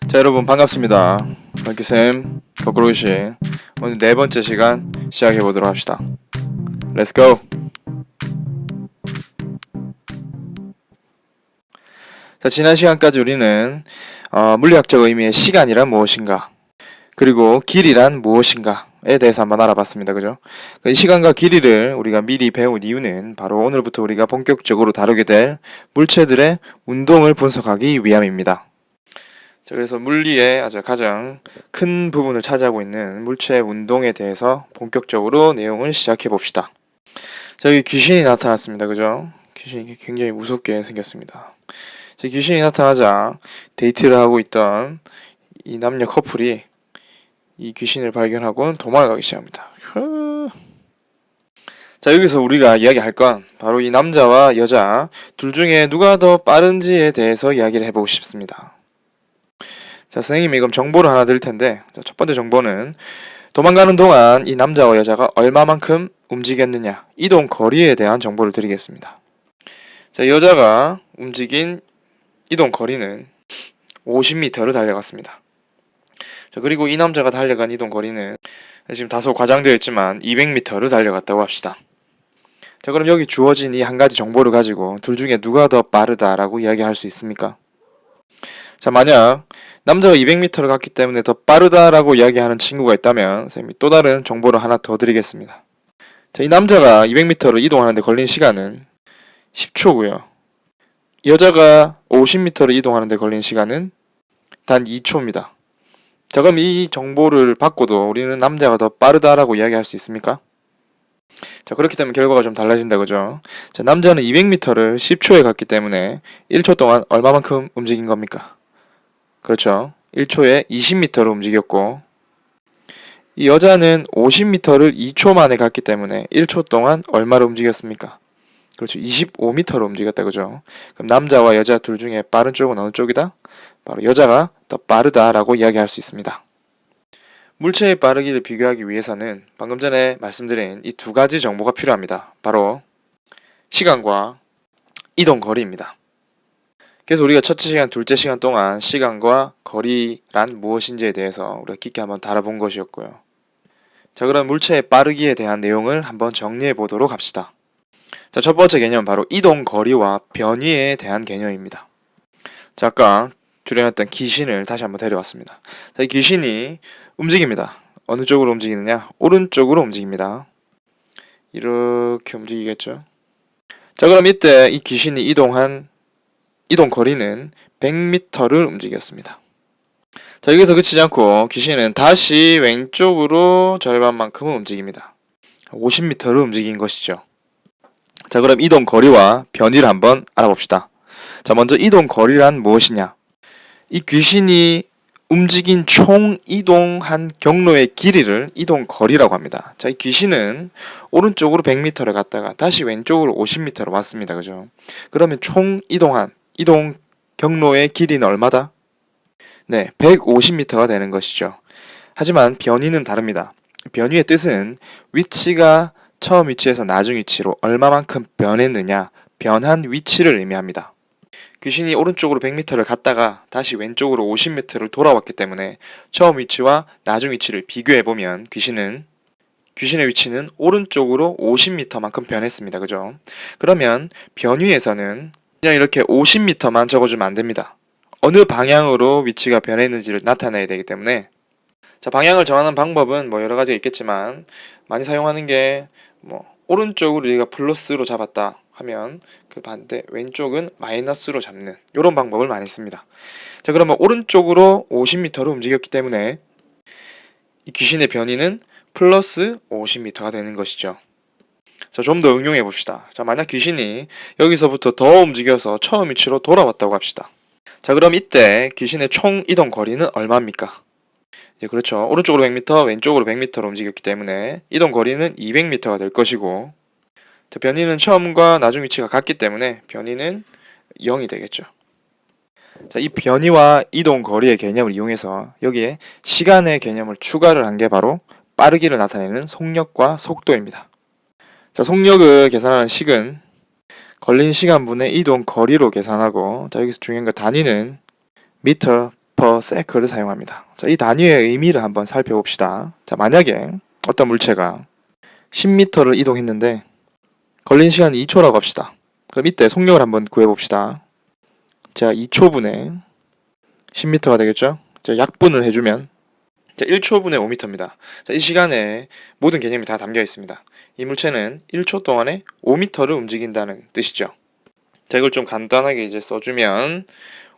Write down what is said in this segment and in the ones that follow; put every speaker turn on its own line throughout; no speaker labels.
자, 여러분 반갑습니다. 박규쌤 거꾸로시 오늘 네 번째 시간 시작해 보도록 합시다. Let's go. 자, 지난 시간까지 우리는 물리학적 의미의 시간이란 무엇인가, 그리고 길이란 무엇인가에 대해서 한번 알아봤습니다. 그죠? 이 시간과 길이를 우리가 미리 배운 이유는 바로 오늘부터 우리가 본격적으로 다루게 될 물체들의 운동을 분석하기 위함입니다. 자, 그래서 물리의 아주 가장 큰 부분을 차지하고 있는 물체의 운동에 대해서 본격적으로 내용을 시작해 봅시다. 자, 여기 귀신이 나타났습니다. 그죠? 귀신이 굉장히 무섭게 생겼습니다. 자, 귀신이 나타나자 데이트를 하고 있던 이 남녀 커플이 이 귀신을 발견하고 도망가기 시작합니다. 자, 여기서 우리가 이야기할 건 바로 이 남자와 여자 둘 중에 누가 더 빠른지에 대해서 이야기를 해보고 싶습니다. 자, 선생님이 그럼 정보를 하나 드릴 텐데, 자, 첫 번째 정보는 도망가는 동안 이 남자와 여자가 얼마만큼 움직였느냐, 이동 거리에 대한 정보를 드리겠습니다. 자, 여자가 움직인 이동 거리는 50m를 달려갔습니다. 자, 그리고 이 남자가 달려간 이동 거리는 지금 다소 과장되어 있지만 200m를 달려갔다고 합시다. 자, 그럼 여기 주어진 이 한 가지 정보를 가지고 둘 중에 누가 더 빠르다라고 이야기할 수 있습니까? 자, 만약 남자가 200m를 갔기 때문에 더 빠르다라고 이야기하는 친구가 있다면 선생님이 또 다른 정보를 하나 더 드리겠습니다. 자, 이 남자가 200m를 이동하는데 걸린 시간은 10초고요. 여자가 50m를 이동하는데 걸린 시간은 단 2초입니다. 자, 그럼 이 정보를 받고도 우리는 남자가 더 빠르다라고 이야기할 수 있습니까? 자, 그렇기 때문에 결과가 좀 달라진다, 그죠? 자, 남자는 200m를 10초에 갔기 때문에 1초 동안 얼마만큼 움직인 겁니까? 그렇죠. 1초에 20m를 움직였고, 이 여자는 50m를 2초 만에 갔기 때문에 1초 동안 얼마를 움직였습니까? 그렇죠. 25m를 움직였다, 그죠? 그럼 남자와 여자 둘 중에 빠른 쪽은 어느 쪽이다? 바로 여자가 더 빠르다라고 이야기할 수 있습니다. 물체의 빠르기를 비교하기 위해서는 방금 전에 말씀드린 이 두 가지 정보가 필요합니다. 바로 시간과 이동 거리입니다. 그래서 우리가 첫째 시간, 둘째 시간 동안 시간과 거리란 무엇인지에 대해서 우리가 깊게 한번 다뤄본 것이었고요. 자, 그럼 물체의 빠르기에 대한 내용을 한번 정리해 보도록 합시다. 자, 첫 번째 개념은 바로 이동 거리와 변위에 대한 개념입니다. 자, 아까 줄여놨던 귀신을 다시 한번 데려왔습니다. 자, 이 귀신이 움직입니다. 어느 쪽으로 움직이느냐? 오른쪽으로 움직입니다. 이렇게 움직이겠죠? 자, 그럼 이때 이 귀신이 이동한 이동 거리는 100m를 움직였습니다. 자, 여기서 그치지 않고 귀신은 다시 왼쪽으로 절반만큼은 움직입니다. 50m를 움직인 것이죠. 자, 그럼 이동 거리와 변위를 한번 알아봅시다. 자, 먼저 이동 거리란 무엇이냐? 이 귀신이 움직인 총 이동한 경로의 길이를 이동 거리라고 합니다. 자, 이 귀신은 오른쪽으로 100m를 갔다가 다시 왼쪽으로 50m로 왔습니다. 그죠? 그러면 총 이동 경로의 길이는 얼마다? 네, 150m가 되는 것이죠. 하지만 변위는 다릅니다. 변위의 뜻은 위치가 처음 위치에서 나중 위치로 얼마만큼 변했느냐, 변한 위치를 의미합니다. 귀신이 오른쪽으로 100m를 갔다가 다시 왼쪽으로 50m를 돌아왔기 때문에 처음 위치와 나중 위치를 비교해보면 귀신의 위치는 오른쪽으로 50m만큼 변했습니다. 그죠? 그러면 변위에서는 그냥 이렇게 50m만 적어주면 안됩니다. 어느 방향으로 위치가 변했는지를 나타내야 되기 때문에, 자, 방향을 정하는 방법은 뭐 여러가지가 있겠지만 많이 사용하는 게 오른쪽으로 우리가 플러스로 잡았다 하면 그 반대 왼쪽은 마이너스로 잡는 이런 방법을 많이 씁니다. 자, 그러면 오른쪽으로 50m로 움직였기 때문에 이 귀신의 변위는 플러스 50m가 되는 것이죠. 자, 좀 더 응용해 봅시다. 자, 만약 귀신이 여기서부터 더 움직여서 처음 위치로 돌아왔다고 합시다. 자, 그럼 이때 귀신의 총 이동 거리는 얼마입니까? 네, 그렇죠. 오른쪽으로 100m, 왼쪽으로 100m로 움직였기 때문에 이동 거리는 200m가 될 것이고, 자, 변위는 처음과 나중 위치가 같기 때문에 변위는 0이 되겠죠. 자, 이 변위와 이동 거리의 개념을 이용해서 여기에 시간의 개념을 추가를 한 게 바로 빠르기를 나타내는 속력과 속도입니다. 자, 속력을 계산하는 식은 걸린 시간분의 이동 거리로 계산하고, 자, 여기서 중요한 거 단위는 미터 per sec를 사용합니다. 자, 이 단위의 의미를 한번 살펴봅시다. 자, 만약에 어떤 물체가 10m를 이동했는데 걸린 시간이 2초라고 합시다. 그럼 이때 속력을 한번 구해봅시다. 자, 2초분에 10m가 되겠죠? 자, 약분을 해주면 자, 1초분에 5m입니다. 자, 이 시간에 모든 개념이 다 담겨 있습니다. 이 물체는 1초 동안에 5m를 움직인다는 뜻이죠. 자, 이걸 좀 간단하게 이제 써주면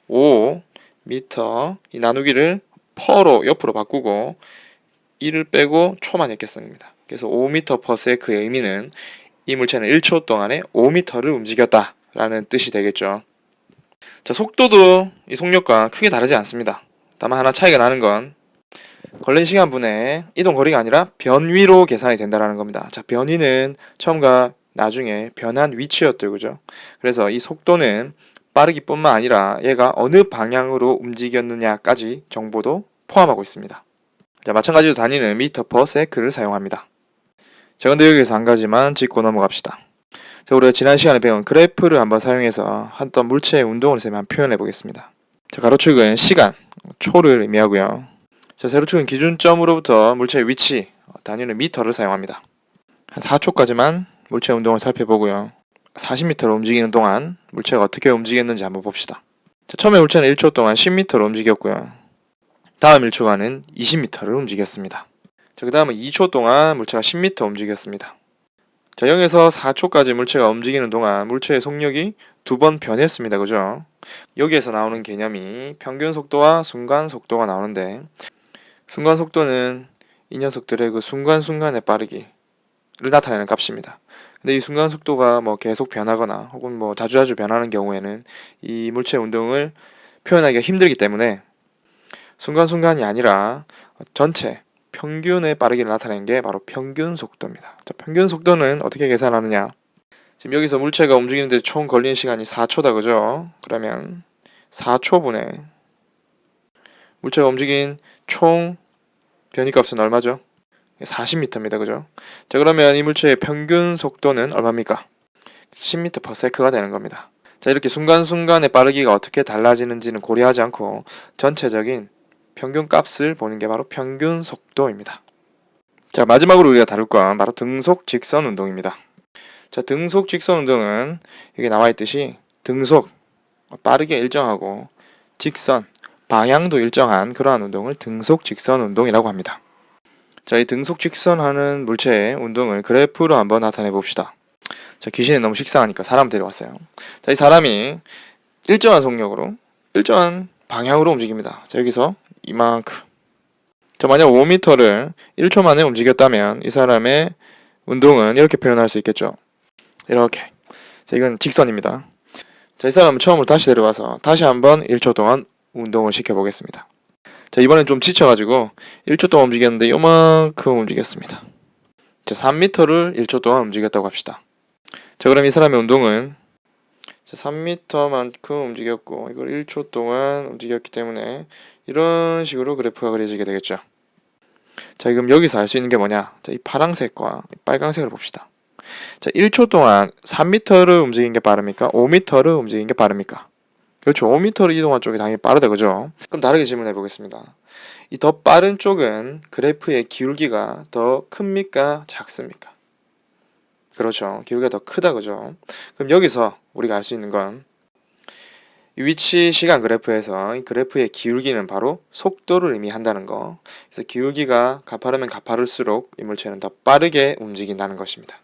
5m 이 나누기를 per로 옆으로 바꾸고 1을 빼고 초만 했겠습니다. 그래서 5m per sec의 의미는 이 물체는 1초 동안에 5m를 움직였다 라는 뜻이 되겠죠. 자, 속도도 이 속력과 크게 다르지 않습니다. 다만 하나 차이가 나는 건 걸린 시간분의 이동 거리가 아니라 변위로 계산이 된다는 겁니다. 자, 변위는 처음과 나중에 변한 위치였죠, 그죠? 그래서 이 속도는 빠르기뿐만 아니라 얘가 어느 방향으로 움직였느냐까지 정보도 포함하고 있습니다. 자, 마찬가지로 단위는 미터 per sec를 사용합니다. 자, 근데 여기서 한 가지만 짚고 넘어갑시다. 자, 우리가 지난 시간에 배운 그래프를 한번 사용해서 어떤 물체의 운동을 한번 표현해 보겠습니다. 자, 가로축은 시간, 초를 의미하고요. 자, 세로축은 기준점으로부터 물체의 위치, 단위는 미터를 사용합니다. 한 4초까지만 물체의 운동을 살펴보고요. 40m로 움직이는 동안 물체가 어떻게 움직였는지 한번 봅시다. 자, 처음에 물체는 1초 동안 10m로 움직였고요. 다음 1초간은 20m를 움직였습니다. 자, 그 다음은 2초 동안 물체가 10m 움직였습니다. 자, 0에서 4초까지 물체가 움직이는 동안 물체의 속력이 두 번 변했습니다. 그죠? 여기에서 나오는 개념이 평균 속도와 순간 속도가 나오는데 순간 속도는 이 녀석들의 그 순간순간의 빠르기를 나타내는 값입니다. 근데 이 순간 속도가 뭐 계속 변하거나 혹은 뭐 자주자주 변하는 경우에는 이 물체의 운동을 표현하기가 힘들기 때문에 순간순간이 아니라 전체 평균의 빠르기를 나타내는 게 바로 평균 속도입니다. 자, 평균 속도는 어떻게 계산하느냐? 지금 여기서 물체가 움직이는데 총 걸린 시간이 4초다, 그죠? 그러면 4초분에 물체가 움직인 총 변이값은 얼마죠? 40m입니다, 그죠? 자, 그러면 이 물체의 평균 속도는 얼마입니까? 10m per sec가 되는 겁니다. 자, 이렇게 순간순간의 빠르기가 어떻게 달라지는지는 고려하지 않고 전체적인 평균 값을 보는 게 바로 평균 속도입니다. 자, 마지막으로 우리가 다룰 건 바로 등속 직선 운동입니다. 자, 등속 직선 운동은 여기 나와 있듯이 등속, 빠르게 일정하고 직선, 방향도 일정한 그러한 운동을 등속 직선 운동이라고 합니다. 자, 이 등속 직선하는 물체의 운동을 그래프로 한번 나타내 봅시다. 자, 귀신이 너무 식상하니까 사람 데려왔어요. 자, 이 사람이 일정한 속력으로 일정한 방향으로 움직입니다. 자, 여기서 이만큼. 자, 만약 5m를 1초 만에 움직였다면 이 사람의 운동은 이렇게 표현할 수 있겠죠. 이렇게. 자, 이건 직선입니다. 자, 이 사람은 처음으로 다시 데려와서 다시 한번 1초 동안 운동을 시켜보겠습니다. 자, 이번엔 좀 지쳐가지고 1초 동안 움직였는데 요만큼 움직였습니다. 자, 3m를 1초 동안 움직였다고 합시다. 자, 그럼 이 사람의 운동은 3m만큼 움직였고 이걸 1초 동안 움직였기 때문에 이런 식으로 그래프가 그려지게 되겠죠. 자, 그럼 여기서 알 수 있는 게 뭐냐? 자, 이 파란색과 빨간색을 봅시다. 자, 1초 동안 3m를 움직인 게 빠릅니까? 5m를 움직인 게 빠릅니까? 그렇죠. 5m를 이동한 쪽이 당연히 빠르다, 그죠? 그럼 다르게 질문해 보겠습니다. 이 더 빠른 쪽은 그래프의 기울기가 더 큽니까? 작습니까? 그렇죠. 기울기가 더 크다, 그죠? 그럼 여기서 우리가 알 수 있는 건 이 위치 시간 그래프에서 이 그래프의 기울기는 바로 속도를 의미한다는 거. 그래서 기울기가 가파르면 가파를수록 이 물체는 더 빠르게 움직인다는 것입니다.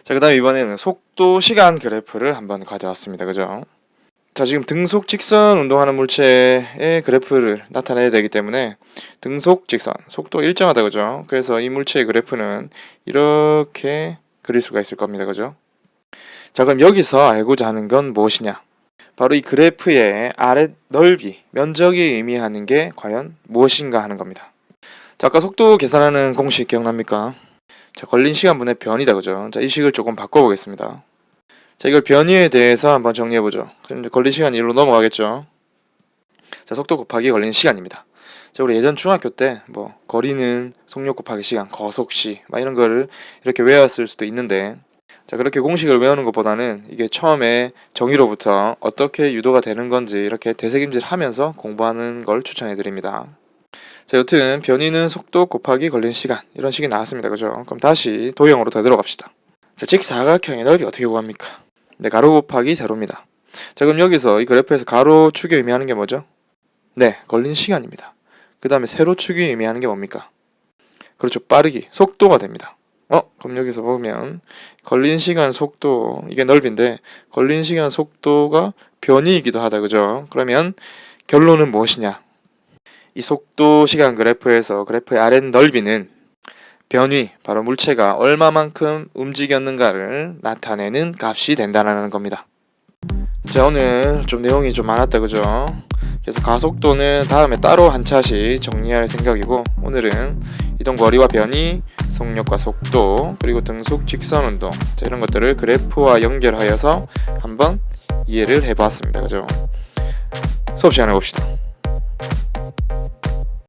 자, 그 다음에 이번에는 속도 시간 그래프를 한번 가져왔습니다. 그죠? 자, 지금 등속 직선 운동하는 물체의 그래프를 나타내야 되기 때문에 등속 직선, 속도 일정하다, 그죠? 그래서 이 물체의 그래프는 이렇게 그릴 수가 있을 겁니다. 그죠? 자, 그럼 여기서 알고자 하는 건 무엇이냐? 바로 이 그래프의 아래 넓이, 면적이 의미하는 게 과연 무엇인가 하는 겁니다. 자, 아까 속도 계산하는 공식 기억납니까? 자, 걸린 시간분의 변이다, 그죠? 자, 이 식을 조금 바꿔보겠습니다. 자, 이걸 변이에 대해서 한번 정리해보죠. 그럼 이제 걸린 시간이 1로 넘어가겠죠? 자, 속도 곱하기 걸린 시간입니다. 자, 우리 예전 중학교 때 뭐 거리는 속력 곱하기 시간, 거속시 막 이런 거를 이렇게 외웠을 수도 있는데 자, 그렇게 공식을 외우는 것보다는 이게 처음에 정의로부터 어떻게 유도가 되는 건지 이렇게 되새김질 하면서 공부하는 걸 추천해 드립니다. 자, 여튼 변이는 속도 곱하기 걸린 시간, 이런 식이 나왔습니다. 그죠? 그럼 다시 도형으로 더 들어갑시다. 자, 직사각형의 넓이 어떻게 구합니까? 네, 가로 곱하기 세로입니다. 자, 그럼 여기서 이 그래프에서 가로축이 의미하는 게 뭐죠? 네, 걸린 시간입니다. 그 다음에 세로축이 의미하는 게 뭡니까? 그렇죠, 빠르기, 속도가 됩니다. 그럼 여기서 보면 걸린 시간 속도, 이게 넓이인데 걸린 시간 속도가 변이이기도 하다. 그죠? 그러면 결론은 무엇이냐? 이 속도 시간 그래프에서 그래프의 아랫 넓이는 변위, 바로 물체가 얼마만큼 움직였는가를 나타내는 값이 된다는 겁니다. 자, 오늘 좀 내용이 좀 많았다. 그죠? 그래서 가속도는 다음에 따로 한 차씩 정리할 생각이고, 오늘은 이동거리와 변이, 속력과 속도, 그리고 등속 직선 운동, 자, 이런 것들을 그래프와 연결하여서 한번 이해를 해보았습니다. 그죠? 수업 시간에 봅시다.